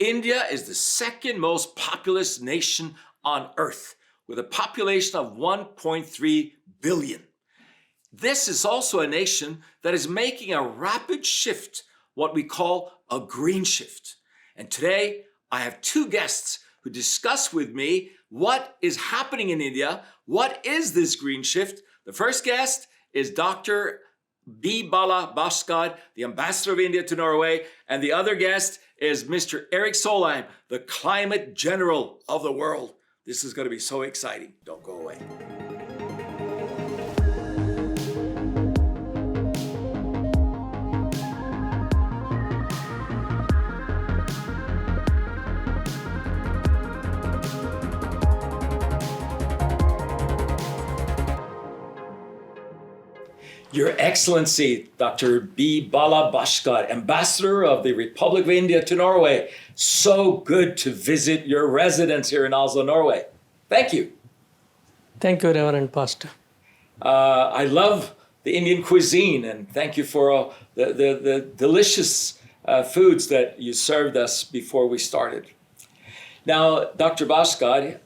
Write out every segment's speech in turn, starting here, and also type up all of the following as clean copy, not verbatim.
India is the second most populous nation on earth with a population of 1.3 billion. This is also a nation that is making a rapid shift, what we call a green shift. And today I have two guests who discuss with me what is happening in India. What is this green shift? The first guest is Dr. Bala Bhaskar, the ambassador of India to Norway, and the other guest is Mr. Erik Solheim, the climate general of the world. This is going to be so exciting. Don't go away. Your Excellency, Dr. Bala Bhaskar, Ambassador of the Republic of India to Norway. So good to visit your residence here in Oslo, Norway. Thank you. Thank you, Reverend Pastor. I love the Indian cuisine, and thank you for the delicious foods that you served us before we started. Now, Dr. Bhaskar,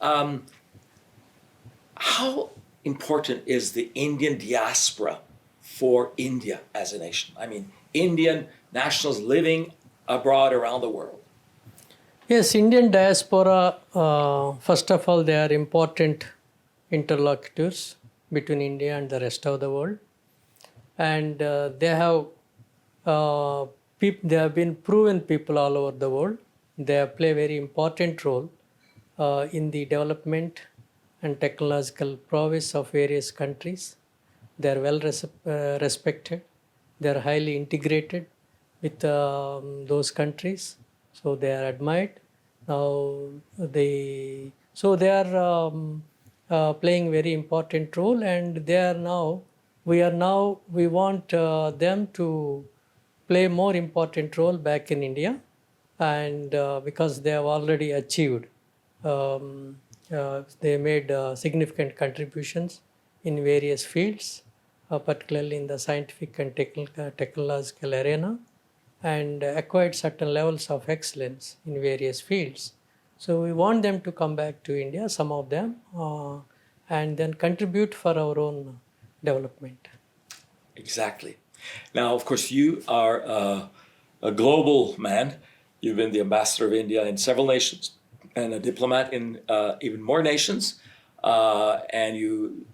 how important is the Indian diaspora for India as a nation? I mean, Indian nationals living abroad around the world. Yes, Indian diaspora, first of all, they are important interlocutors between India and the rest of the world. And they have been proven people all over the world. They play a very important role in the development and technological prowess of various countries. They are well respected. They are highly integrated with those countries. So they are admired. Now they are playing very important role, and we want them to play more important role back in India, and because they have already achieved, they made significant contributions in various fields, particularly in the scientific and technological arena, and acquired certain levels of excellence in various fields. So we want them to come back to India, some of them, and then contribute for our own development. Exactly. Now, of course, you are a global man. You've been the ambassador of India in several nations and a diplomat in even more nations. And you,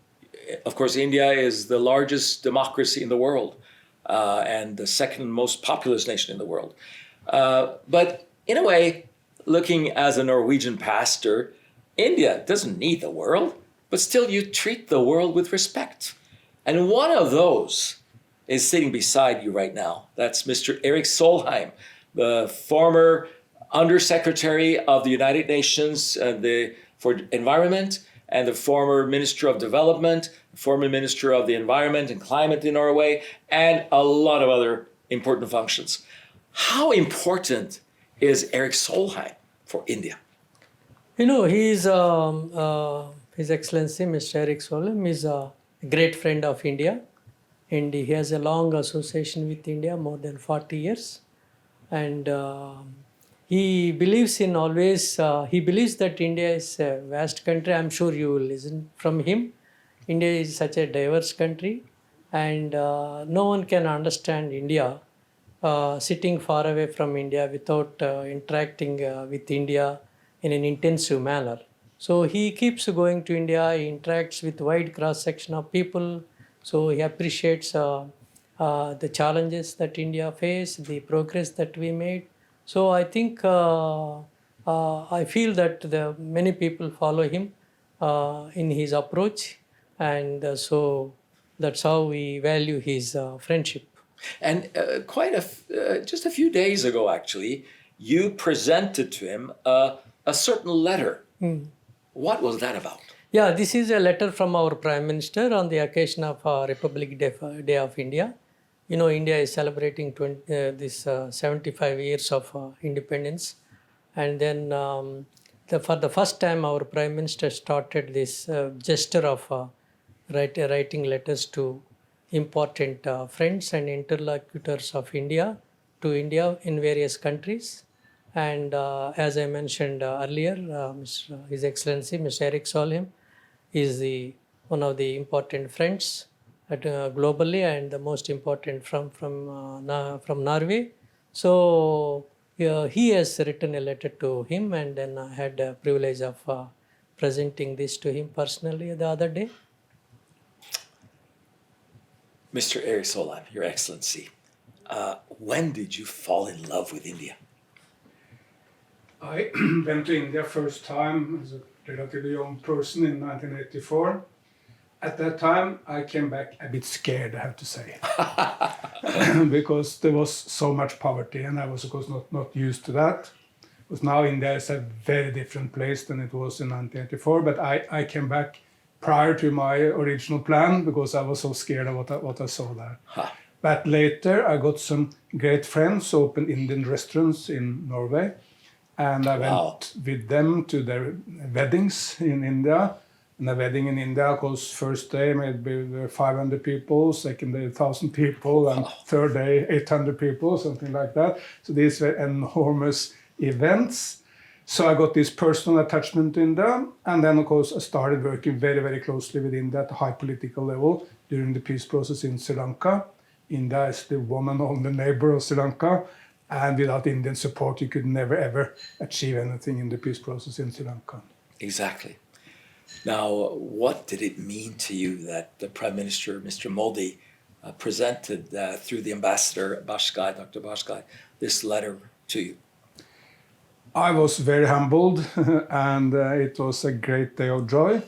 of course, India is the largest democracy in the world and the second most populous nation in the world. But in a way, looking as a Norwegian pastor, India doesn't need the world, but still you treat the world with respect. And one of those is sitting beside you right now. That's Mr. Erik Solheim, the former Undersecretary of the United Nations for Environment, and the former Minister of Development, former Minister of the Environment and Climate in Norway, and a lot of other important functions. How important is Erik Solheim for India? You know, His Excellency, Mr. Erik Solheim, is a great friend of India, and he has a long association with India, more than 40 years. And he believes that India is a vast country. I'm sure you will listen from him. India is such a diverse country, and no one can understand India sitting far away from India without interacting with India in an intensive manner. So he keeps going to India, he interacts with wide cross-section of people, so he appreciates the challenges that India faced, the progress that we made. So I think, I feel that many people follow him in his approach, and so that's how we value his friendship. And just a few days ago, actually, you presented to him a certain letter. What was that about? Yeah, this is a letter from our Prime Minister on the occasion of Republic Day of India. You know, India is celebrating 75 years of independence. And then for the first time, our Prime Minister started this gesture of writing letters to important friends and interlocutors of India to India in various countries. And as I mentioned earlier, His Excellency Mr. Erik Solheim is one of the important friends globally and the most important from Norway. So he has written a letter to him, and then I had the privilege of presenting this to him personally the other day. Mr. Erik Solheim, Your Excellency, when did you fall in love with India? I went to India first time as a relatively young person in 1984. At that time, I came back a bit scared, I have to say, because there was so much poverty, and I was, of course, not used to that. Because now India is a very different place than it was in 1984, but I came back prior to my original plan because I was so scared of what I saw there. But later, I got some great friends who opened Indian restaurants in Norway. And I went with them to their weddings in India. And a wedding in India, of course, first day maybe 500 people, second day 1,000 people, and third day 800 people, something like that. So these were enormous events. So I got this personal attachment to India. And then, of course, I started working very, very closely with India at a high political level during the peace process in Sri Lanka. India is the one and only neighbor of Sri Lanka. And without Indian support, you could never, ever achieve anything in the peace process in Sri Lanka. Exactly. Now, what did it mean to you that the Prime Minister, Mr. Modi, presented through the Ambassador Bhaskar, Dr. Bhaskar, this letter to you? I was very humbled, and it was a great day of joy,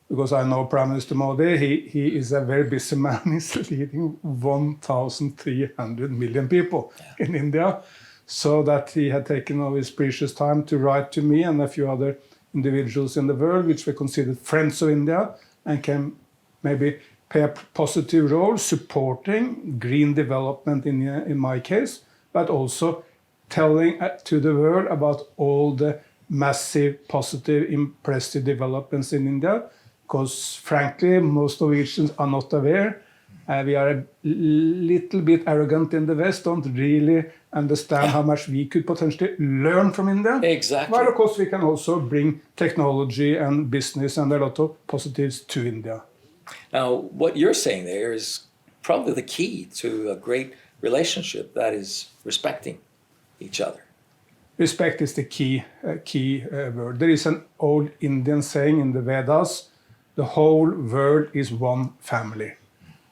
because I know Prime Minister Modi. He is a very busy man. He's leading 1,300 million people in India. So that he had taken all his precious time to write to me and a few other individuals in the world, which were considered friends of India, and can maybe play a positive role supporting green development in my case, but also telling to the world about all the massive, positive, impressive developments in India. Because frankly, most Norwegians are not aware. We are a little bit arrogant in the West, don't really understand how much we could potentially learn from India. Exactly. But of course, we can also bring technology and business and a lot of positives to India. Now, what you're saying there is probably the key to a great relationship, that is respecting each other. Respect is the key word. There is an old Indian saying in the Vedas, the whole world is one family.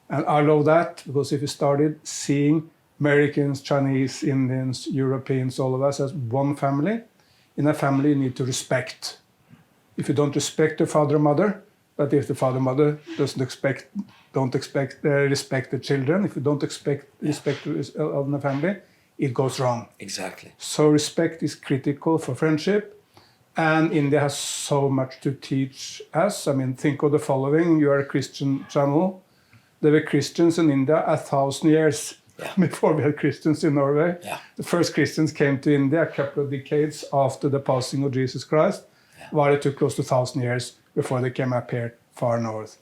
And I love that, because if you started seeing Americans, Chinese, Indians, Europeans, all of us as one family, in a family you need to respect. If you don't respect the father and mother, but if the father and mother don't respect the children, if you don't respect the family, it goes wrong. Exactly. So respect is critical for friendship. And India has so much to teach us. I mean, think of the following. You are a Christian channel. There were Christians in India 1,000 years before we had Christians in Norway. Yeah. The first Christians came to India a couple of decades after the passing of Jesus Christ, while it took close to 1,000 years before they came up here far north.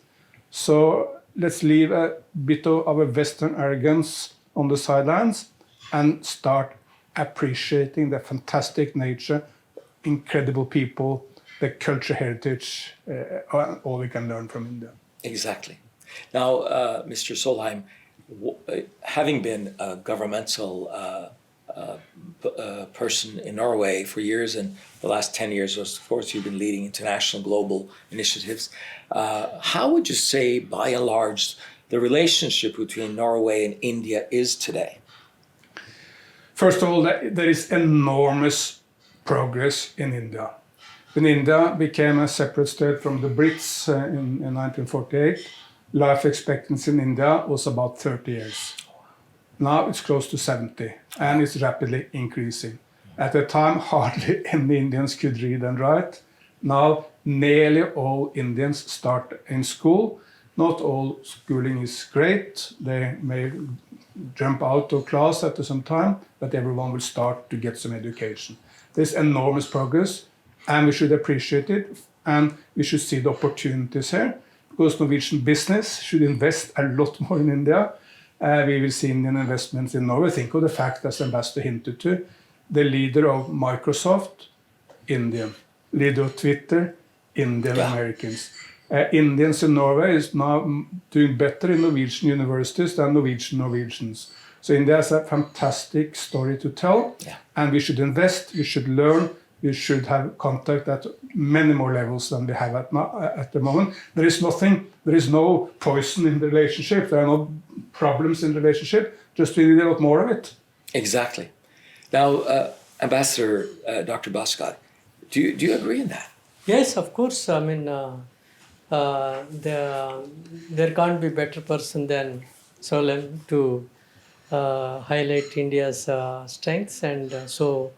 So let's leave a bit of our Western arrogance on the sidelines and start appreciating the fantastic nature, incredible people, the culture heritage, all we can learn from India. Exactly. Now, Mr. Solheim, having been a governmental person in Norway for years, and the last 10 years, of course, you've been leading international global initiatives. How would you say, by and large, the relationship between Norway and India is today? First of all, there is enormous progress in India. When India became a separate state from the Brits in 1948, life expectancy in India was about 30 years. Now it's close to 70, and it's rapidly increasing. At the time, hardly any Indians could read and write. Now, nearly all Indians start in school. Not all schooling is great. They may jump out of class after some time, but everyone will start to get some education. There's enormous progress, and we should appreciate it, and we should see the opportunities here, because Norwegian business should invest a lot more in India. We will see Indian investments in Norway. Think of the fact, as Ambassador hinted to, the leader of Microsoft, Indian. Leader of Twitter, Indian Americans. Indians in Norway is now doing better in Norwegian universities than Norwegians. So India has a fantastic story to tell, and we should invest, we should learn, we should have contact at many more levels than we have at the moment. There is no poison in the relationship, there are no problems in the relationship, just we need a lot more of it. Exactly. Now, Ambassador Dr. Bhaskar, do you agree in that? Yes, of course. I mean, there can't be better person than Solheim to highlight India's strengths, and so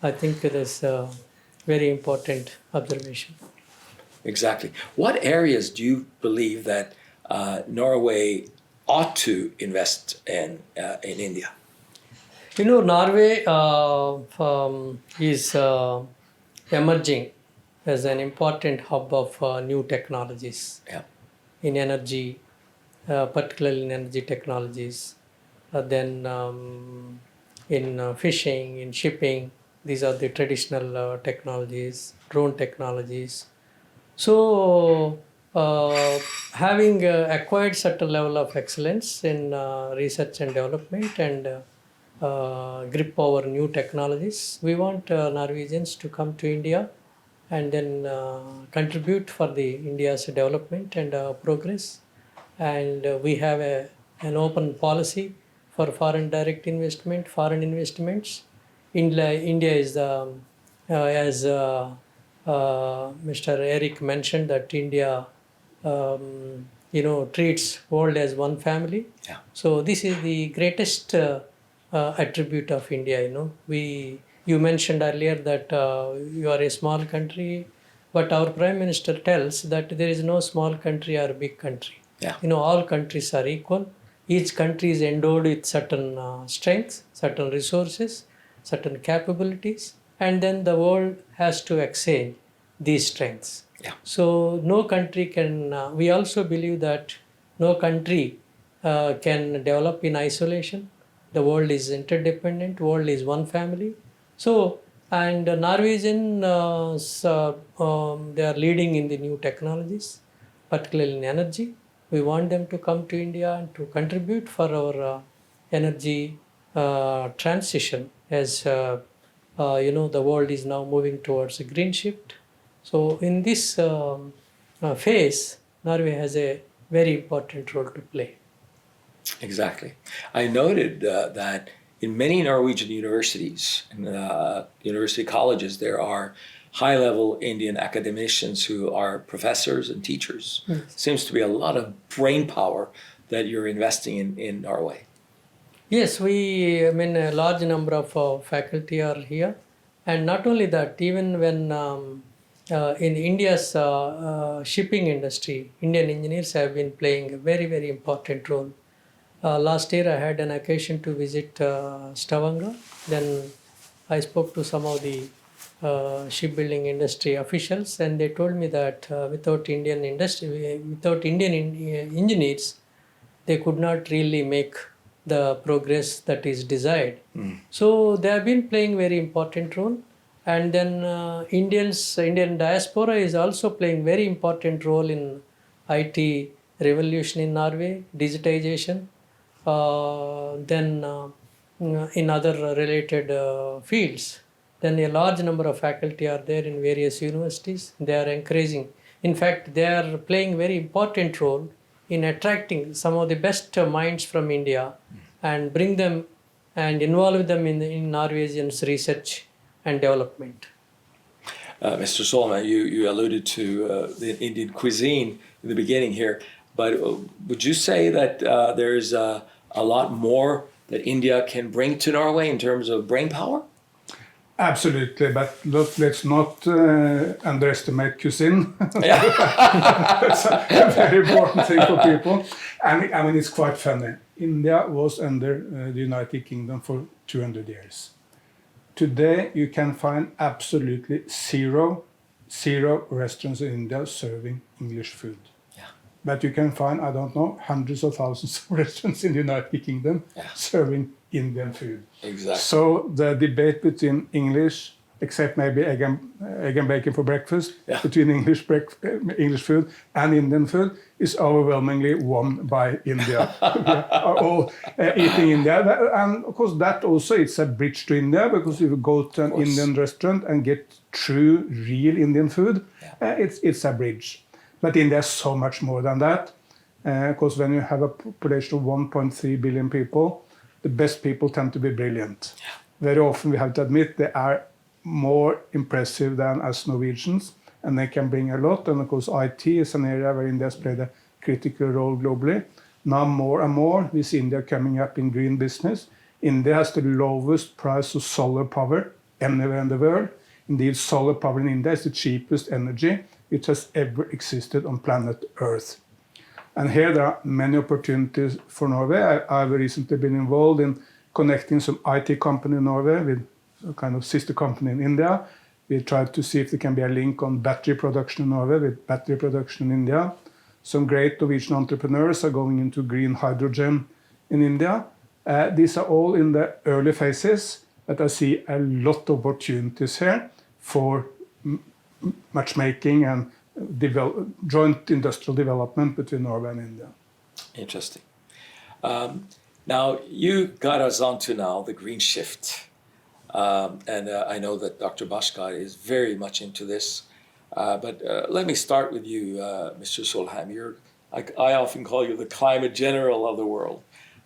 I think it is a very important observation. Exactly. What areas do you believe that Norway ought to invest in India? You know, Norway is emerging as an important hub of new technologies in energy, particularly in energy technologies. Then in fishing, in shipping, these are the traditional technologies, drone technologies. So, having acquired certain level of excellence in research and development and grip over new technologies, we want Norwegians to come to India and then contribute for the India's development and progress. And we have an open policy for foreign direct investment, foreign investments. India is the, as Mr. Erik mentioned, that India, treats world as one family. Yeah. So this is the greatest attribute of India. You mentioned earlier that you are a small country, but our Prime Minister tells that there is no small country or big country. Yeah. All countries are equal. Each country is endowed with certain strengths, certain resources, certain capabilities, and then the world has to exchange these strengths. Yeah. So no country can, we also believe that no country can develop in isolation. The world is interdependent, world is one family. So, and Norwegian, they are leading in the new technologies, particularly in energy. We want them to come to India and to contribute for our energy transition, as the world is now moving towards a green shift. So in this phase, Norway has a very important role to play. Exactly. I noted that in many Norwegian universities and university colleges, there are high-level Indian academicians who are professors and teachers. Yes. Seems to be a lot of brain power that you're investing in Norway. Yes, a large number of faculty are here. And not only that, even when in India's shipping industry, Indian engineers have been playing a very, very important role. Last year, I had an occasion to visit Stavanger. Then I spoke to some of the shipbuilding industry officials, and they told me that without Indian engineers, they could not really make the progress that is desired. So they have been playing very important role. And then Indian diaspora is also playing very important role in IT revolution in Norway, digitization. Then in other related fields. Then a large number of faculty are there in various universities. They are encouraging. In fact, they are playing very important role in attracting some of the best minds from India and bring them and involve them in Norwegian's research and development. Mr. Solheim, you alluded to the Indian cuisine in the beginning here, but would you say that there's a lot more that India can bring to Norway in terms of brain power? Absolutely, but let's not underestimate cuisine. Yeah. That's a very important thing for people. And it's quite funny. India was under the United Kingdom for 200 years. Today, you can find absolutely zero restaurants in India serving English food. Yeah. But you can find, I don't know, hundreds of thousands of restaurants in the United Kingdom serving Indian food. Exactly. So the debate between English, except maybe egg and bacon for breakfast, Yeah. between English food and Indian food is overwhelmingly won by India. We are all eating India. And of course that also it's a bridge to India, because if you go to an Indian restaurant and get true, real Indian food, it's a bridge. But India is so much more than that. Because when you have a population of 1.3 billion people, the best people tend to be brilliant. Very often we have to admit they are more impressive than us Norwegians, and they can bring a lot. And of course IT is an area where India has played a critical role globally. Now more and more we see India coming up in green business. India has the lowest price of solar power anywhere in the world. Indeed, solar power in India is the cheapest energy which has ever existed on planet Earth. And here there are many opportunities for Norway. I've recently been involved in connecting some IT company in Norway with a kind of sister company in India. We tried to see if there can be a link on battery production in Norway with battery production in India. Some great Norwegian entrepreneurs are going into green hydrogen in India. These are all in the early phases, but I see a lot of opportunities here for matchmaking and joint industrial development between Norway and India. Interesting. Now, you got us onto now the green shift. And I know that Dr. Bhaskar is very much into this. But let me start with you, Mr. Solheim. I often call you the climate general of the world.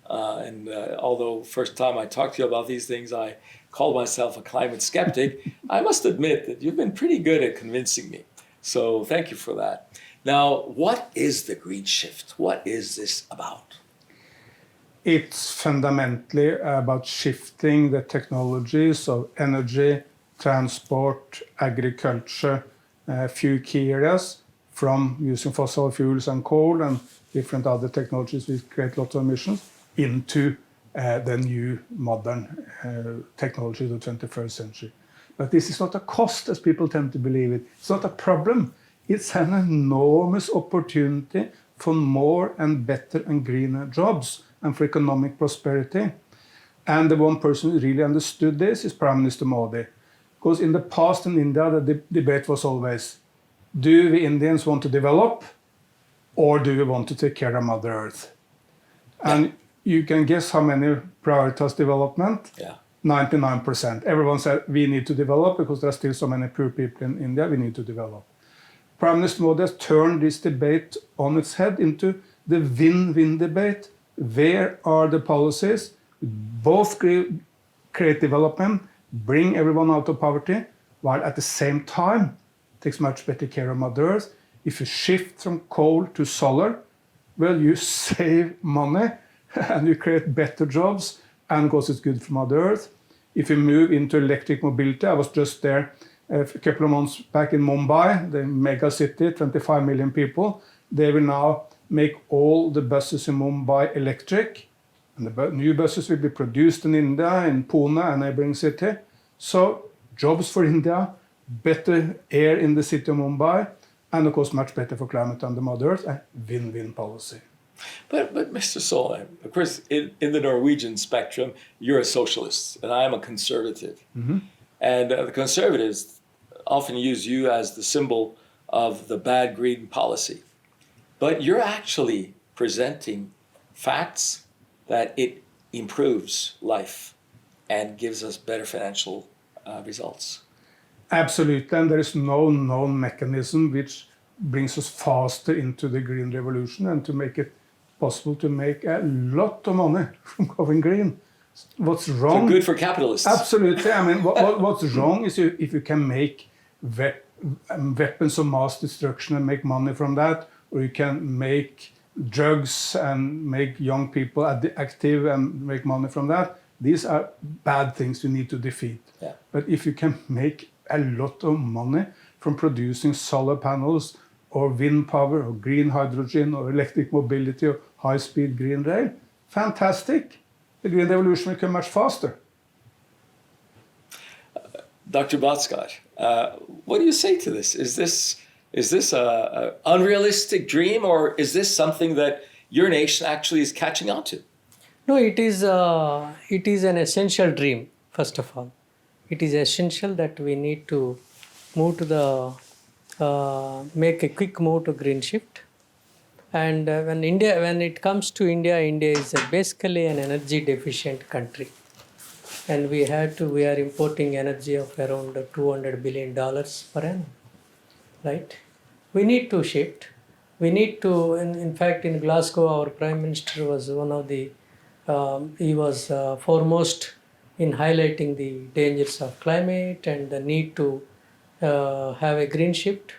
And although first time I talked to you about these things, I called myself a climate skeptic, I must admit that you've been pretty good at convincing me. So thank you for that. Now, what is the green shift? What is this about? It's fundamentally about shifting the technologies of energy, transport, agriculture, a few key areas, from using fossil fuels and coal and different other technologies which create lots of emissions, into the new modern technology of the 21st century. But this is not a cost, as people tend to believe it. It's not a problem. It's an enormous opportunity for more and better and greener jobs and for economic prosperity. And the one person who really understood this is Prime Minister Modi. Because in the past in India, the debate was always, do we Indians want to develop, or do we want to take care of Mother Earth? And you can guess how many prioritize development. 99%. Everyone said we need to develop because there are still so many poor people in India, we need to develop. Prime Minister Modi has turned this debate on its head into the win-win debate. Where are the policies? Both create development, bring everyone out of poverty, while at the same time takes much better care of Mother Earth. If you shift from coal to solar, well, you save money and you create better jobs, and of course it's good for Mother Earth. If you move into electric mobility, I was just there a couple of months back in Mumbai, the mega city, 25 million people. They will now make all the buses in Mumbai electric, and the new buses will be produced in India, in Pune, a neighboring city. So jobs for India, better air in the city of Mumbai, and of course much better for climate and the Mother Earth, a win-win policy. But Mr. Solheim, of course, in the Norwegian spectrum, you're a socialist, and I am a conservative. Mm-hmm. And the conservatives often use you as the symbol of the bad green policy. But you're actually presenting facts that it improves life and gives us better financial results. Absolutely, and there is no known mechanism which brings us faster into the green revolution and to make it possible to make a lot of money from going green. What's wrong? So good for capitalists. Absolutely. I mean, what's wrong is if you can make weapons of mass destruction and make money from that, or you can make drugs and make young people active and make money from that. These are bad things you need to defeat. Yeah. But if you can make a lot of money from producing solar panels or wind power or green hydrogen or electric mobility or high-speed green rail, fantastic. The green revolution will come much faster. Dr. Bhaskar, what do you say to this? Is this an unrealistic dream, or is this something that your nation actually is catching on to? No, it is an essential dream. First of all, it is essential that we need to move to the make a quick move to green shift. And when it comes to India, India is basically an energy deficient country, and we are importing energy of around $200 billion per annum, right? We need to shift. We need to, in fact, in Glasgow, our Prime Minister was one of the, he was foremost in highlighting the dangers of climate and the need to have a green shift.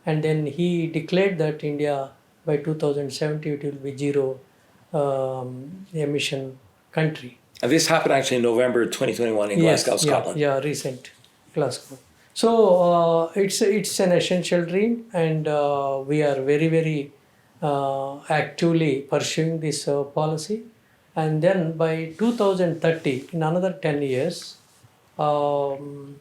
And then he declared that India by 2070 it will be zero emission country. And this happened actually in November 2021 in Glasgow, Scotland. Yeah, recent Glasgow. So it's an essential dream, and we are very actively pursuing this policy. And then by 2030, in another 10 years, around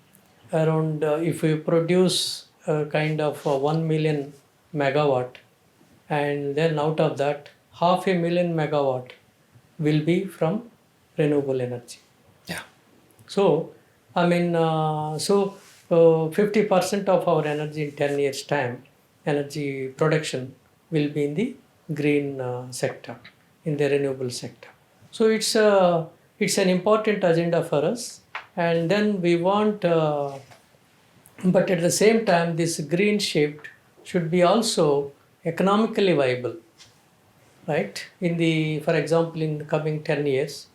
if we produce kind of 1 million megawatt, and then out of that, 500,000 megawatt will be from renewable energy. Yeah. So, I mean, 50% of our energy in 10 years' time, energy production will be in the green sector, in the renewable sector. So it's an important agenda for us, and then we want, but at the same time, this green shift should be also economically viable, right? For example, in the coming 10 years,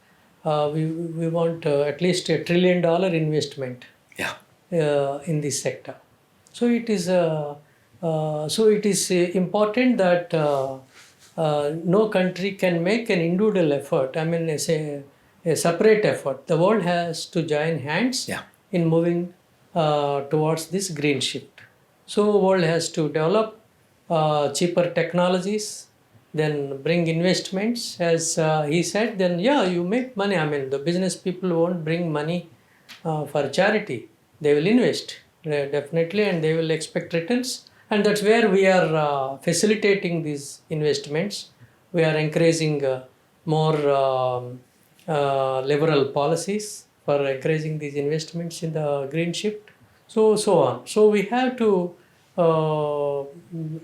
we want at least $1 trillion investment. Yeah. In this sector. So it is important that no country can make an individual effort. I mean, a separate effort. The world has to join hands in moving towards this green shift. So world has to develop cheaper technologies, then bring investments. As he said, then you make money. I mean, the business people won't bring money for charity. They will invest definitely, and they will expect returns. And that's where we are facilitating these investments. We are encouraging more liberal policies for encouraging these investments in the green shift. So on. So we have to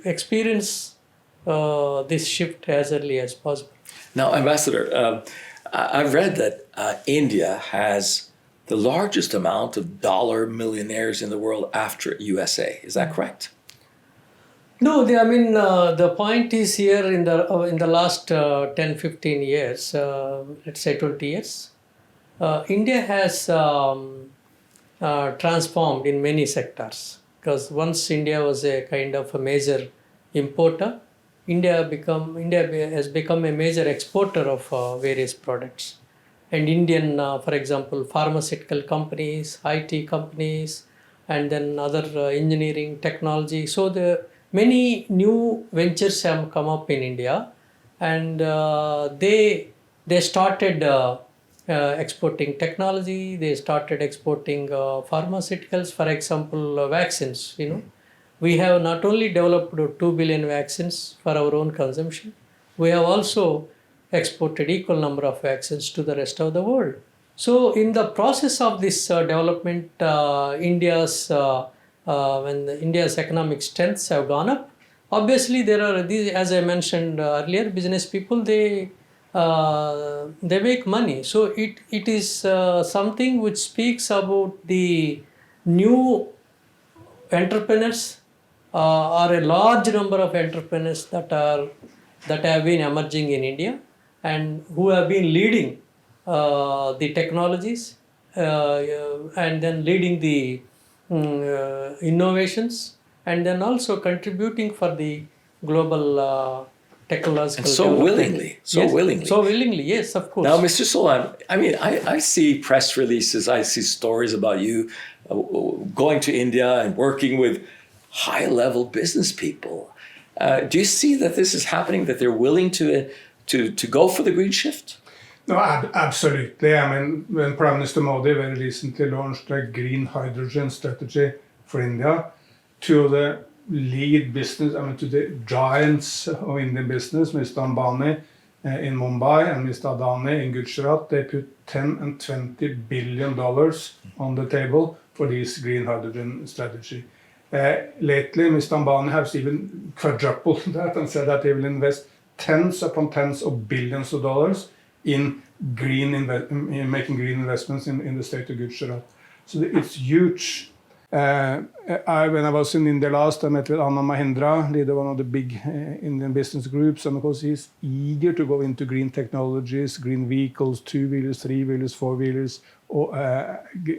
experience this shift as early as possible. Now, Ambassador, I've read that India has the largest amount of dollar millionaires in the world after USA. Is that correct? No, the point is here in the last 10, 15 years, let's say 20 years, India has transformed in many sectors. Because once India was a kind of a major importer, India has become a major exporter of various products. And Indian, for example, pharmaceutical companies, IT companies, and then other engineering, technology. So the many new ventures have come up in India, and they started exporting technology. They started exporting pharmaceuticals, for example, vaccines. We have not only developed 2 billion vaccines for our own consumption, we have also exported equal number of vaccines to the rest of the world. So in the process of this development, India's economic strengths have gone up. Obviously, there are these, as I mentioned earlier, business people, they make money. So it is something which speaks about the new entrepreneurs, or a large number of entrepreneurs that have been emerging in India, and who have been leading the technologies, and then leading the innovations, and then also contributing for the global technological and so willingly. willingly, yes, of course. Now, Mr. Solheim, I mean, I see press releases, I see stories about you going to India and working with high-level business people. Do you see that this is happening, that they're willing to go for the green shift? No, absolutely. I mean, when Prime Minister Modi very recently launched a green hydrogen strategy for India, to the lead business, to the giants of Indian business, Mr. Ambani, in Mumbai and Mr. Adani in Gujarat, they put $10 and $20 billion on the table for this green hydrogen strategy. Lately, Mr. Ambani has even quadrupled that and said that he will invest tens upon tens of billions of dollars in making green investments in the state of Gujarat. So it's huge. When I was in India last, I met with Anna Mahindra, leader of one of the big Indian business groups, and of course he's eager to go into green technologies, green vehicles, 2-wheelers, 3-wheelers, 4-wheelers,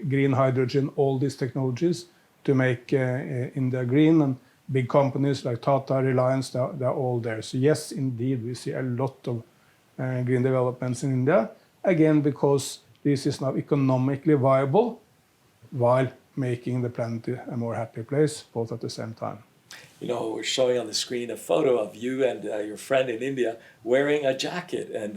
green hydrogen, all these technologies to make India green, and big companies like Tata, Reliance, they're all there. So yes, indeed, we see a lot of green developments in India, again because this is now economically viable while making the planet a more happy place, both at the same time. You know, we're showing on the screen a photo of you and your friend in India wearing a jacket. And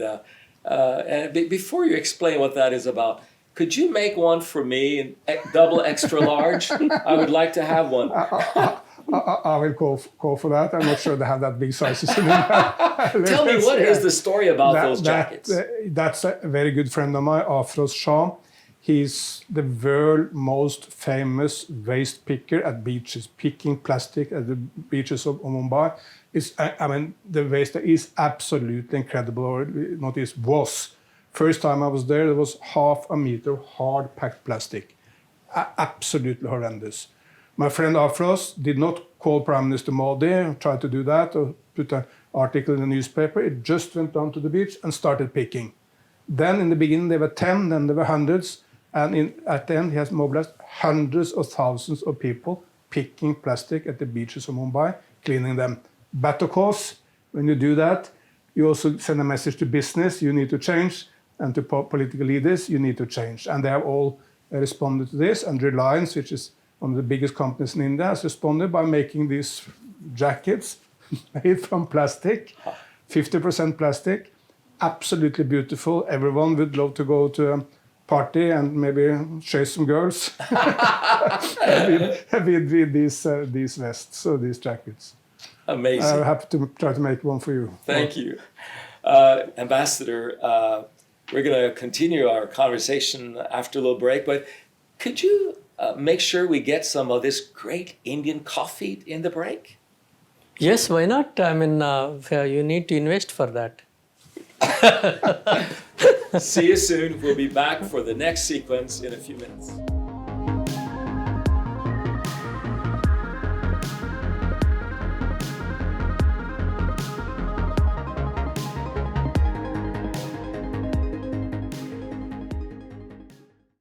before you explain what that is about, could you make one for me in double extra large? I would like to have one. I will call for that. I'm not sure they have that big sizes in India. Tell me, what is the story about those jackets? That's a very good friend of mine, Afroz Shah. He's the world's most famous waste picker at beaches, picking plastic at the beaches of Mumbai. The waste is absolutely incredible, or not is, was. First time I was there was 0.5 meter hard packed plastic. Absolutely horrendous. My friend Afros did not call Prime Minister Modi, tried to do that, or put an article in the newspaper. It just went down to the beach and started picking. Then in the beginning there were 10, then there were hundreds. And at the end, he has mobilized hundreds of thousands of people picking plastic at the beaches of Mumbai, cleaning them. But of course, when you do that, you also send a message to business, you need to change, and to political leaders, you need to change. And they have all responded to this, and Reliance, which is one of the biggest companies in India, has responded by making these jackets made from plastic, 50% plastic, absolutely beautiful. Everyone would love to go to a party and maybe chase some girls with these vests or these jackets. Amazing. I'll have to try to make one for you. Thank you. Ambassador, we're going to continue our conversation after a little break, but could you make sure we get some of this great Indian coffee in the break? Yes, why not? I mean, you need to invest for that. See you soon. We'll be back for the next sequence in a few minutes.